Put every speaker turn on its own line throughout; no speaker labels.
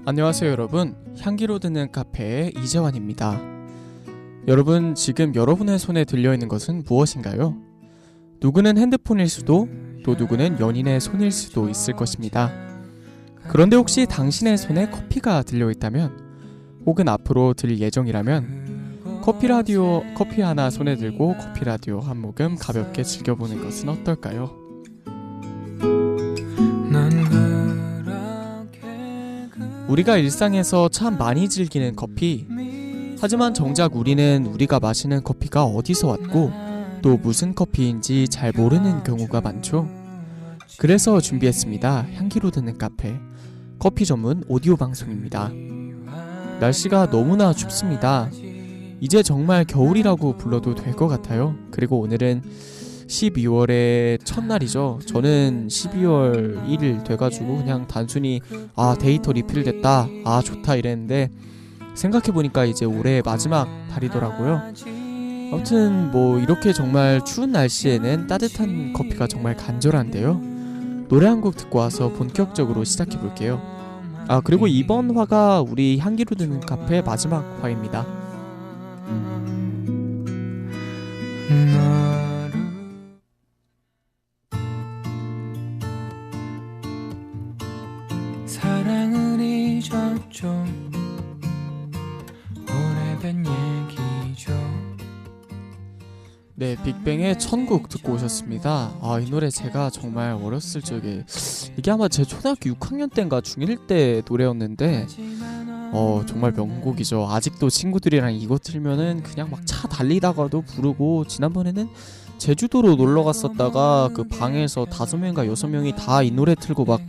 안녕하세요 여러분, 향기로 듣는 카페의 이재환입니다. 여러분, 지금 여러분의 손에 들려있는 것은 무엇인가요? 누구는 핸드폰일 수도, 또 누구는 연인의 손일 수도 있을 것입니다. 그런데 혹시 당신의 손에 커피가 들려있다면, 혹은 앞으로 들 예정이라면 커피 하나 손에 들고 커피 라디오 한 모금 가볍게 즐겨보는 것은 어떨까요? 우리가 일상에서 참 많이 즐기는 커피. 하지만 정작 우리는 우리가 마시는 커피가 어디서 왔고 또 무슨 커피인지 잘 모르는 경우가 많죠. 그래서 준비했습니다. 향기로 듣는 카페, 커피 전문 오디오 방송입니다. 날씨가 너무나 춥습니다. 이제 정말 겨울이라고 불러도 될 것 같아요. 그리고 오늘은 12월의 첫날이죠. 저는 12월 1일 돼가지고 그냥 단순히 데이터 리필됐다, 좋다 이랬는데 생각해보니까 이제 올해의 마지막 달이더라고요. 아무튼 이렇게 정말 추운 날씨에는 따뜻한 커피가 정말 간절한데요. 노래 한 곡 듣고 와서 본격적으로 시작해볼게요. 그리고 이번 화가 우리 향기로 듣는 카페의 마지막 화입니다.
사랑을 잊었죠. 오래된 얘기죠.
네, 빅뱅의 천국 듣고 오셨습니다. 이 노래 제가 정말 어렸을 적에, 이게 아마 제 초등학교 6학년 때인가 중1 때 노래였는데 정말 명곡이죠. 아직도 친구들이랑 이거 틀면은 그냥 막 차 달리다가도 부르고, 지난번에는 제주도로 놀러 갔었다가 그 방에서 5명인가 6명이 다 이 노래 틀고 막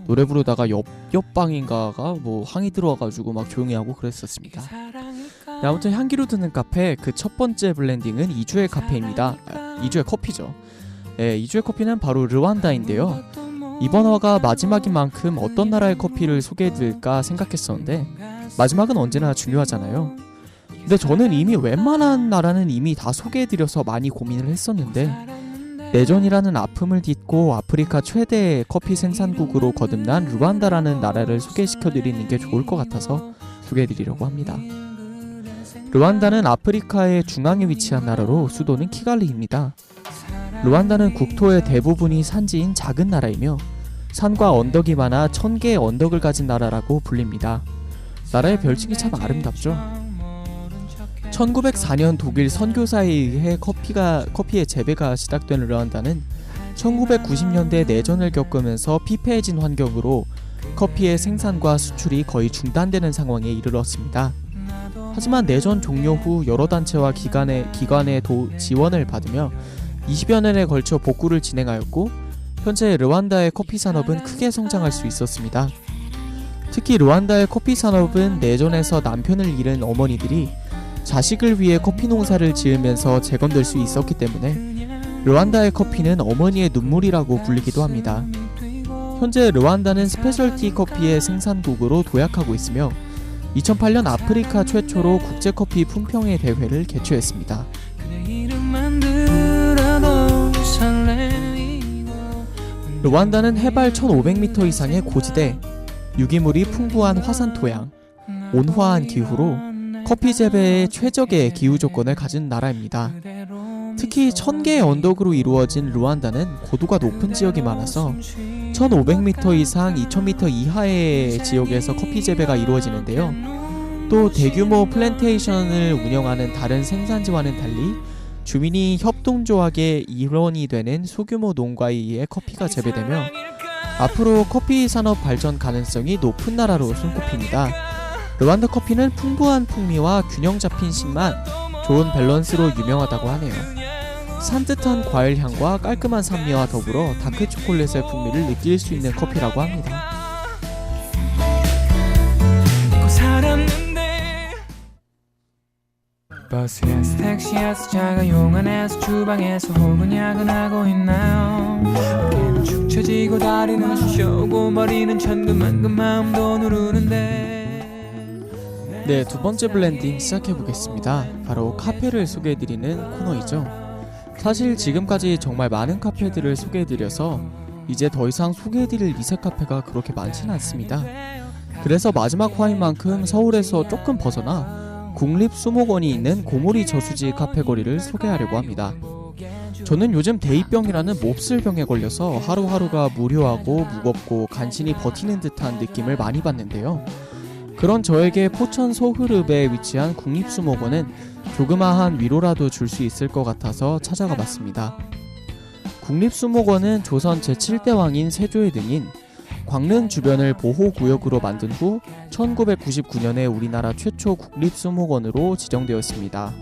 노래 부르다가 옆방인가가 항의 들어와가지고 막 조용히 하고 그랬었습니다. 네, 아무튼 향기로 듣는 카페 그 첫 번째 블렌딩은 2주의 카페입니다. 2주의 커피죠. 네, 2주의 커피는 바로 르완다인데요. 이번 화가 마지막인 만큼 어떤 나라의 커피를 소개해드릴까 생각했었는데, 마지막은 언제나 중요하잖아요. 근데 저는 이미 웬만한 나라는 이미 다 소개해드려서 많이 고민을 했었는데, 내전이라는 아픔을 딛고 아프리카 최대 커피 생산국으로 거듭난 르완다라는 나라를 소개시켜드리는 게 좋을 것 같아서 소개해드리려고 합니다. 르완다는 아프리카의 중앙에 위치한 나라로 수도는 키갈리입니다. 르완다는 국토의 대부분이 산지인 작은 나라이며 산과 언덕이 많아 1000개의 언덕을 가진 나라라고 불립니다. 나라의 별칭이 참 아름답죠. 1904년 독일 선교사에 의해 커피의 재배가 시작된 르완다는 1990년대 내전을 겪으면서 피폐해진 환경으로 커피의 생산과 수출이 거의 중단되는 상황에 이르렀습니다. 하지만 내전 종료 후 여러 단체와 기관의 지원을 받으며 20여 년에 걸쳐 복구를 진행하였고, 현재 르완다의 커피 산업은 크게 성장할 수 있었습니다. 특히 르완다의 커피 산업은 내전에서 남편을 잃은 어머니들이 자식을 위해 커피 농사를 지으면서 재건될 수 있었기 때문에 르완다의 커피는 어머니의 눈물이라고 불리기도 합니다. 현재 르완다는 스페셜티 커피의 생산국으로 도약하고 있으며 2008년 아프리카 최초로 국제커피 품평회 대회를 개최했습니다. 르완다는 해발 1500m 이상의 고지대, 유기물이 풍부한 화산 토양, 온화한 기후로 커피 재배에 최적의 기후 조건을 가진 나라입니다. 특히 1000개의 언덕으로 이루어진 르완다는 고도가 높은 지역이 많아서 1500m 이상 2000m 이하의 지역에서 커피 재배가 이루어지는데요. 또 대규모 플랜테이션을 운영하는 다른 생산지와는 달리 주민이 협동조합의 일원이 되는 소규모 농가에 의해 커피가 재배되며 앞으로 커피 산업 발전 가능성이 높은 나라로 손꼽힙니다. 르완다 커피는 풍부한 풍미와 균형 잡힌 식맛, 좋은 밸런스로 유명하다고 하네요. 산뜻한 과일 향과 깔끔한 산미와 더불어 다크 초콜릿의 풍미를 느낄 수 있는 커피라고 합니다.
버스에서 택시에서 자가용 안에서 주방에서 혹은 야근하고 있나요? 어깨는 축 처지고 다리는 쑤셔오고 머리는 천근만근 마음도 누르는데.
네, 두 번째 블렌딩 시작해보겠습니다. 바로 카페를 소개해드리는 코너이죠. 사실 지금까지 정말 많은 카페들을 소개해드려서 이제 더 이상 소개해드릴 이색 카페가 그렇게 많지는 않습니다. 그래서 마지막 화인 만큼 서울에서 조금 벗어나 국립수목원이 있는 고모리 저수지 카페거리를 소개하려고 합니다. 저는 요즘 대입병이라는 몹쓸 병에 걸려서 하루하루가 무료하고 무겁고 간신히 버티는 듯한 느낌을 많이 받는데요. 그런 저에게 포천 소흐릅에 위치한 국립수목원은 조그마한 위로라도 줄 수 있을 것 같아서 찾아가 봤습니다. 국립수목원은 조선 제7대 왕인 세조의 등인 광릉 주변을 보호구역으로 만든 후 1999년에 우리나라 최초 국립수목원으로 지정되었습니다.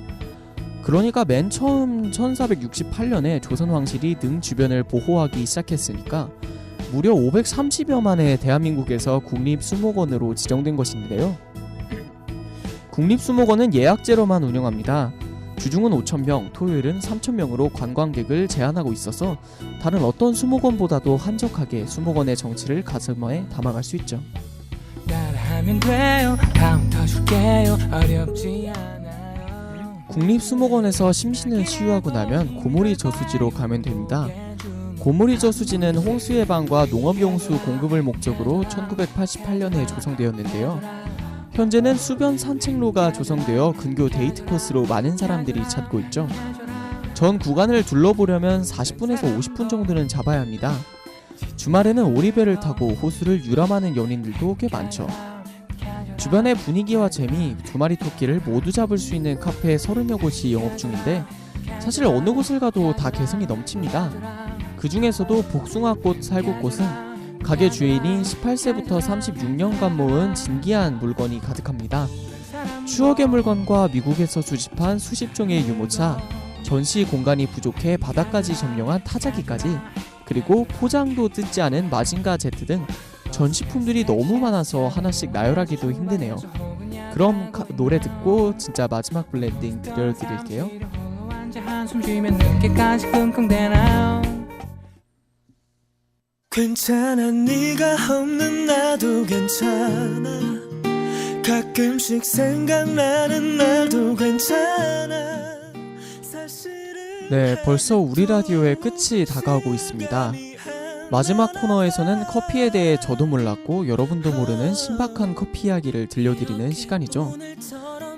그러니까 맨 처음 1468년에 조선왕실이 능 주변을 보호하기 시작했으니까 무려 530여만의 대한민국에서 국립수목원으로 지정된 것인데요. 국립수목원은 예약제로만 운영합니다. 주중은 5,000명, 토요일은 3,000명으로 관광객을 제한하고 있어서 다른 어떤 수목원보다도 한적하게 수목원의 정치를 가슴에 담아갈 수 있죠. 국립수목원에서 심신을 치유하고 나면 고모리 저수지로 가면 됩니다. 고모리 저수지는 홍수 예방과 농업용수 공급을 목적으로 1988년에 조성되었는데요. 현재는 수변 산책로가 조성되어 근교 데이트 코스로 많은 사람들이 찾고 있죠. 전 구간을 둘러보려면 40분에서 50분 정도는 잡아야 합니다. 주말에는 오리배를 타고 호수를 유람하는 연인들도 꽤 많죠. 주변의 분위기와 재미, 두 마리 토끼를 모두 잡을 수 있는 카페 30여 곳이 영업 중인데 사실 어느 곳을 가도 다 개성이 넘칩니다. 그 중에서도 복숭아꽃 살구꽃은 가게 주인이 18세부터 36년간 모은 진귀한 물건이 가득합니다. 추억의 물건과 미국에서 수집한 수십 종의 유모차, 전시 공간이 부족해 바닥까지 점령한 타자기까지, 그리고 포장도 뜯지 않은 마징가 제트 등 전시품들이 너무 많아서 하나씩 나열하기도 힘드네요. 그럼 노래 듣고 진짜 마지막 블렌딩 들려드릴게요.
괜찮아 네가 없는 나도 괜찮아 가끔씩 생각나는 날도 괜찮아
네, 벌써 우리 라디오의 끝이 다가오고 있습니다. 마지막 코너에서는 커피에 대해 저도 몰랐고 여러분도 모르는 신박한 커피 이야기를 들려드리는 시간이죠.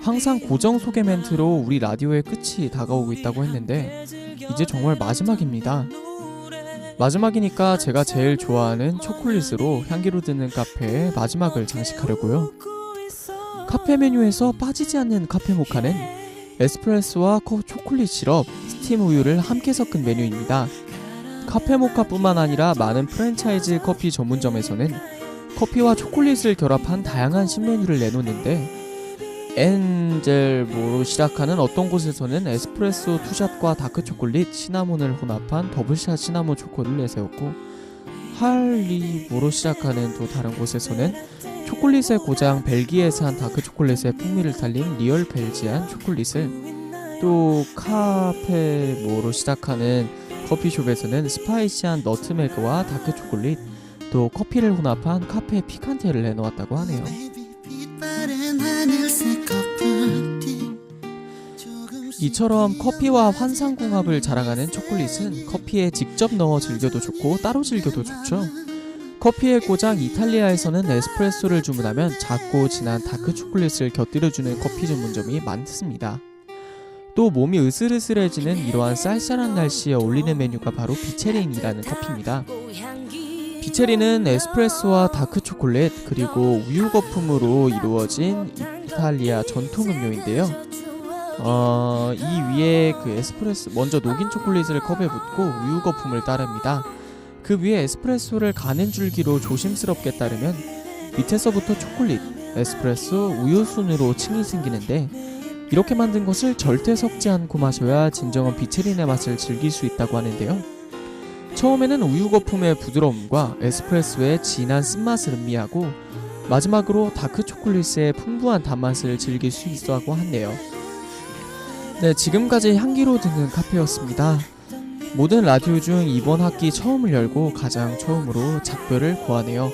항상 고정 소개 멘트로 우리 라디오의 끝이 다가오고 있다고 했는데 이제 정말 마지막입니다. 마지막이니까 제가 제일 좋아하는 초콜릿으로 향기로 드는 카페의 마지막을 장식하려고요. 카페 메뉴에서 빠지지 않는 카페 모카는 에스프레소와 초콜릿 시럽, 스팀 우유를 함께 섞은 메뉴입니다. 카페 모카뿐만 아니라 많은 프랜차이즈 커피 전문점에서는 커피와 초콜릿을 결합한 다양한 신메뉴를 내놓는데 엔젤모로 시작하는 어떤 곳에서는 에스프레소 투샷과 다크초콜릿, 시나몬을 혼합한 더블샷 시나몬 초코를 내세웠고 할리모로 시작하는 또 다른 곳에서는 초콜릿의 고장 벨기에산 다크초콜릿의 풍미를 살린 리얼 벨지안 초콜릿을, 또 카페모로 시작하는 커피숍에서는 스파이시한 너트메그와 다크초콜릿, 또 커피를 혼합한 카페 피칸테를 내놓았다고 하네요. 이처럼 커피와 환상궁합을 자랑하는 초콜릿은 커피에 직접 넣어 즐겨도 좋고 따로 즐겨도 좋죠. 커피의 고장 이탈리아에서는 에스프레소를 주문하면 작고 진한 다크초콜릿을 곁들여주는 커피 전문점이 많습니다. 또 몸이 으슬으슬해지는 이러한 쌀쌀한 날씨에 어울리는 메뉴가 바로 비체린이라는 커피입니다. 비체리는 에스프레소와 다크초콜릿 그리고 우유 거품으로 이루어진 이탈리아 전통 음료인데요. 이 위에 그 에스프레소 먼저 녹인 초콜릿을 컵에 붓고 우유 거품을 따릅니다. 그 위에 에스프레소를 가는 줄기로 조심스럽게 따르면 밑에서부터 초콜릿, 에스프레소, 우유 순으로 층이 생기는데 이렇게 만든 것을 절대 섞지 않고 마셔야 진정한 비체린의 맛을 즐길 수 있다고 하는데요. 처음에는 우유 거품의 부드러움과 에스프레소의 진한 쓴맛을 음미하고 마지막으로 다크 초콜릿의 풍부한 단맛을 즐길 수 있다고 하네요. 네, 지금까지 향기로 드는 카페였습니다. 모든 라디오 중 이번 학기 처음을 열고 가장 처음으로 작별을 고하네요.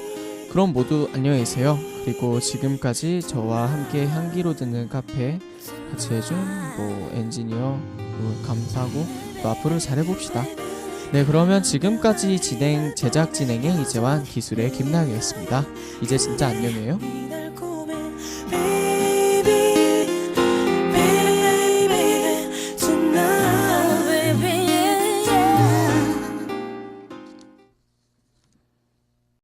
그럼 모두 안녕히 계세요. 그리고 지금까지 저와 함께 향기로 듣는 카페 같이 해준 엔지니어 감사하고 또 앞으로 잘해봅시다. 네, 그러면 지금까지 제작 진행의 이재환, 기술의 김나영이었습니다. 이제 진짜 안녕해요.